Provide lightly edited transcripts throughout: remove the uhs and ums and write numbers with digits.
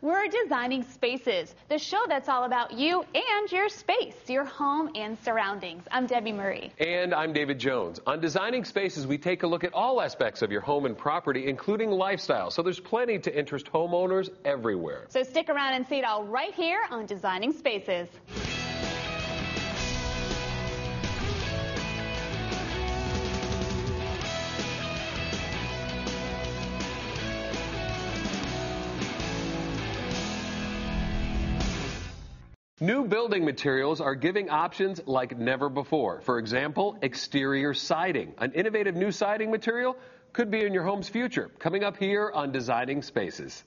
We're Designing Spaces, the show that's all about you and your space, your home and surroundings. I'm Debbie Murray. And I'm David Jones. On Designing Spaces, we take a look at all aspects of your home and property, including lifestyle. So there's plenty to interest homeowners everywhere. So stick around and see it all right here on Designing Spaces. New building materials are giving options like never before. For example, exterior siding. An innovative new siding material could be in your home's future. Coming up here on Designing Spaces.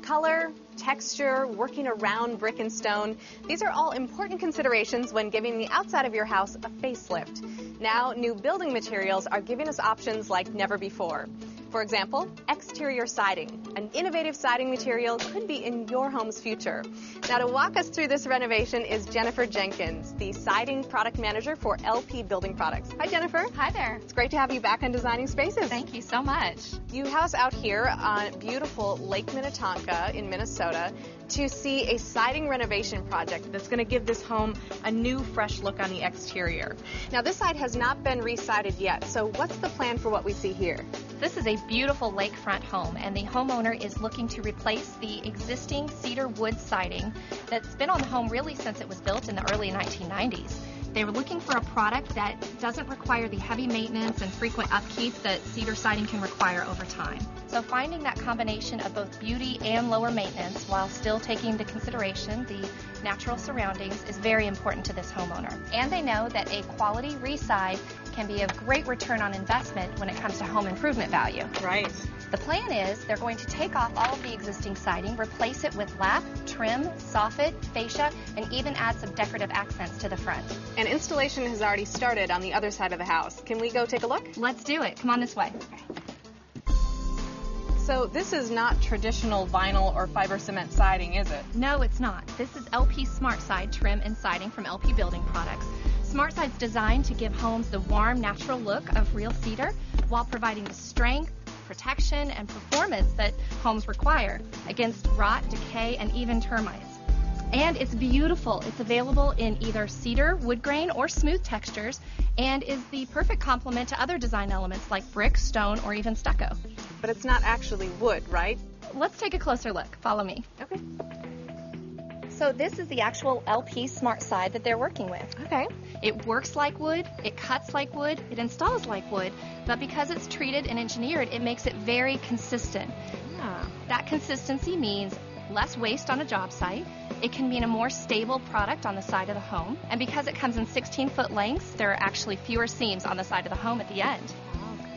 Color, texture, working around brick and stone, these are all important considerations when giving the outside of your house a facelift. Now, new building materials are giving us options like never before. For example, exterior siding. An innovative siding material could be in your home's future. Now, to walk us through this renovation is Jennifer Jenkins, the siding product manager for LP Building Products. Hi, Jennifer. Hi there. It's great to have you back on Designing Spaces. Thank you so much. You have us out here on beautiful Lake Minnetonka in Minnesota to see a siding renovation project that's going to give this home a new, fresh look on the exterior. Now, this side has not been re-sided yet, so what's the plan for what we see here? This is a beautiful lakefront home, and the homeowner is looking to replace the existing cedar wood siding that's been on the home really since it was built in the early 1990s. They were looking for a product that doesn't require the heavy maintenance and frequent upkeep that cedar siding can require over time. So finding that combination of both beauty and lower maintenance while still taking into consideration the natural surroundings is very important to this homeowner. And they know that a quality re-side can be a great return on investment when it comes to home improvement value. Right. The plan is they're going to take off all of the existing siding, replace it with lap, trim, soffit, fascia, and even add some decorative accents to the front. And installation has already started on the other side of the house. Can we go take a look? Let's do it. Come on this way. So this is not traditional vinyl or fiber cement siding, is it? No, it's not. This is LP SmartSide trim and siding from LP Building Products. SmartSide's designed to give homes the warm, natural look of real cedar while providing the strength, protection, and performance that homes require against rot, decay, and even termites. And it's beautiful. It's available in either cedar, wood grain, or smooth textures, and is the perfect complement to other design elements like brick, stone, or even stucco. But it's not actually wood, right? Let's take a closer look. Follow me. Okay. So this is the actual LP SmartSide that they're working with. Okay. It works like wood, it cuts like wood, it installs like wood, but because it's treated and engineered, it makes it very consistent. Yeah. That consistency means less waste on a job site. It can mean a more stable product on the side of the home. And because it comes in 16-foot lengths, there are actually fewer seams on the side of the home at the end.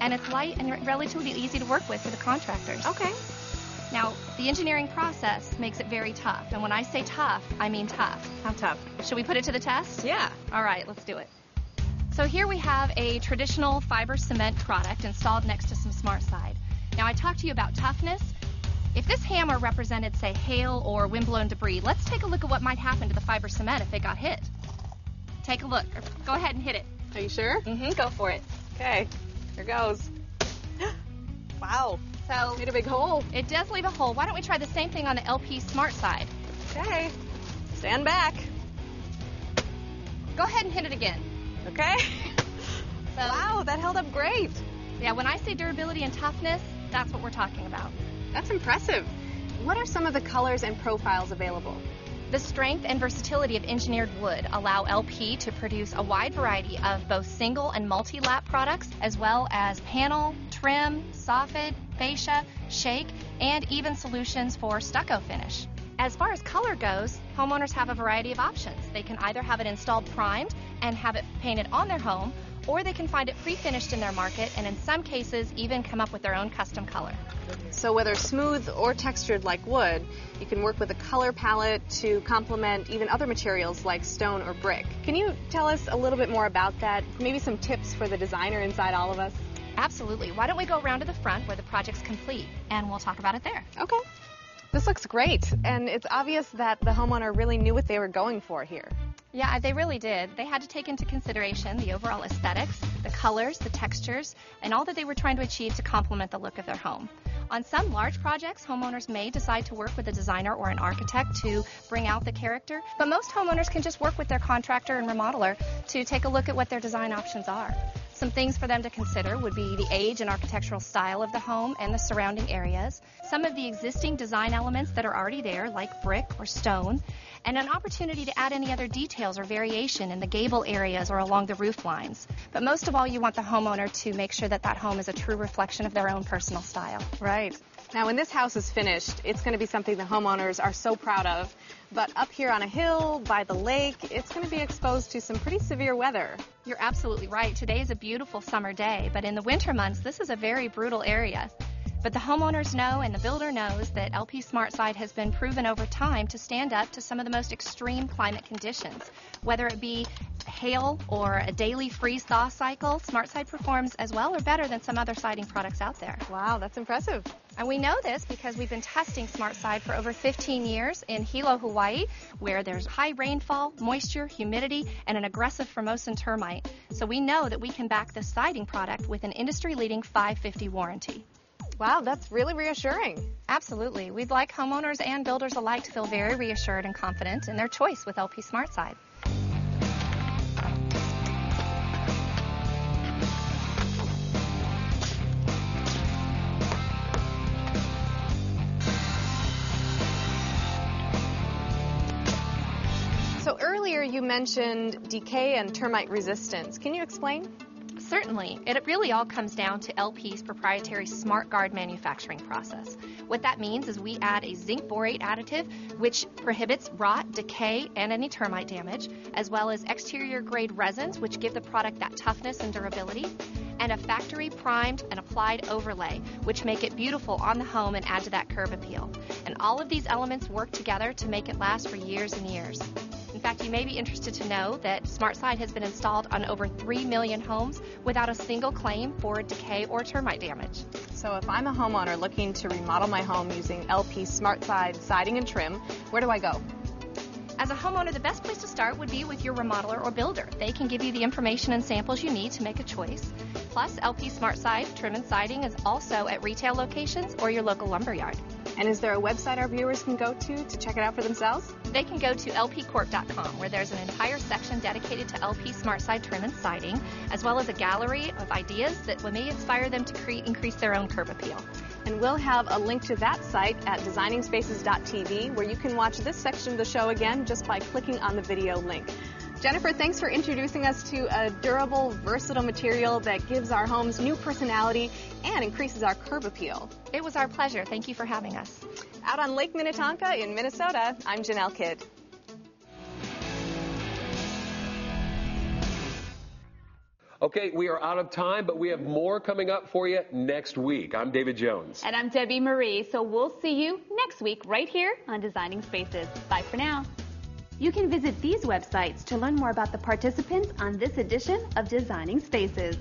And it's light and relatively easy to work with for the contractors. Okay. Now, the engineering process makes it very tough. And when I say tough, I mean tough. How tough? Should we put it to the test? Yeah. All right, let's do it. So here we have a traditional fiber cement product installed next to some SmartSide. Now, I talked to you about toughness. If this hammer represented, say, hail or windblown debris, let's take a look at what might happen to the fiber cement if it got hit. Take a look. Go ahead and hit it. Are you sure? Go for it. Okay. Here goes. Wow. So Made a big hole. it does leave a hole. Why don't we try the same thing on the LP SmartSide? Okay. Stand back. Go ahead and hit it again. Okay. So, Wow, that held up great. yeah, when I say durability and toughness, that's what we're talking about. That's impressive. What are some of the colors and profiles available? The strength and versatility of engineered wood allow LP to produce a wide variety of both single and multi-lap products, as well as panel, trim, soffit, fascia, shake, and even solutions for stucco finish. As far as color goes, homeowners have a variety of options. They can either have it installed primed and have it painted on their home, or they can find it pre-finished in their market and in some cases even come up with their own custom color. So whether smooth or textured like wood, you can work with a color palette to complement even other materials like stone or brick. Can you tell us a little bit more about that? Maybe some tips for the designer inside all of us? Absolutely. Why don't we go around to the front where the project's complete and we'll talk about it there. Okay. This looks great, and it's obvious that the homeowner really knew what they were going for here. Yeah, they really did. They had to take into consideration the overall aesthetics, the colors, the textures, and all that they were trying to achieve to complement the look of their home. On some large projects, homeowners may decide to work with a designer or an architect to bring out the character, but most homeowners can just work with their contractor and remodeler to take a look at what their design options are. Some things for them to consider would be the age and architectural style of the home and the surrounding areas, some of the existing design elements that are already there, like brick or stone, and an opportunity to add any other details or variation in the gable areas or along the roof lines. But most of all, you want the homeowner to make sure that that home is a true reflection of their own personal style. Right. Now, when this house is finished, it's going to be something the homeowners are so proud of. But up here on a hill by the lake, it's going to be exposed to some pretty severe weather. You're absolutely right. Today is a beautiful summer day, but in the winter months, this is a very brutal area. But the homeowners know and the builder knows that LP SmartSide has been proven over time to stand up to some of the most extreme climate conditions. Whether it be hail or a daily freeze-thaw cycle, SmartSide performs as well or better than some other siding products out there. Wow, that's impressive. And we know this because we've been testing SmartSide for over 15 years in Hilo, Hawaii, where there's high rainfall, moisture, humidity, and an aggressive Formosan termite. So we know that we can back this siding product with an industry-leading 550 warranty. Wow, that's really reassuring. Absolutely. We'd like homeowners and builders alike to feel very reassured and confident in their choice with LP SmartSide. So earlier you mentioned decay and termite resistance. Can you explain? Certainly. It really all comes down to LP's proprietary SmartGuard manufacturing process. What that means is we add a zinc borate additive, which prohibits rot, decay, and any termite damage, as well as exterior grade resins, which give the product that toughness and durability, and a factory primed and applied overlay, which make it beautiful on the home and add to that curb appeal. And all of these elements work together to make it last for years and years. In fact, you may be interested to know that SmartSide has been installed on over 3 million homes without a single claim for decay or termite damage. So if I'm a homeowner looking to remodel my home using LP SmartSide siding and trim, where do I go? As a homeowner, the best place to start would be with your remodeler or builder. They can give you the information and samples you need to make a choice. Plus, LP SmartSide Trim and Siding is also at retail locations or your local lumberyard. And is there a website our viewers can go to check it out for themselves? They can go to lpcorp.com, where there's an entire section dedicated to LP SmartSide Trim and Siding, as well as a gallery of ideas that may inspire them to increase their own curb appeal. And we'll have a link to that site at designingspaces.tv, where you can watch this section of the show again just by clicking on the video link. Jennifer, thanks for introducing us to a durable, versatile material that gives our homes new personality and increases our curb appeal. It was our pleasure. Thank you for having us. Out on Lake Minnetonka in Minnesota, I'm Jenelle Kidd. Okay, we are out of time, but we have more coming up for you next week. I'm David Jones. And I'm Debbie Marie. So we'll see you next week right here on Designing Spaces. Bye for now. You can visit these websites to learn more about the participants on this edition of Designing Spaces.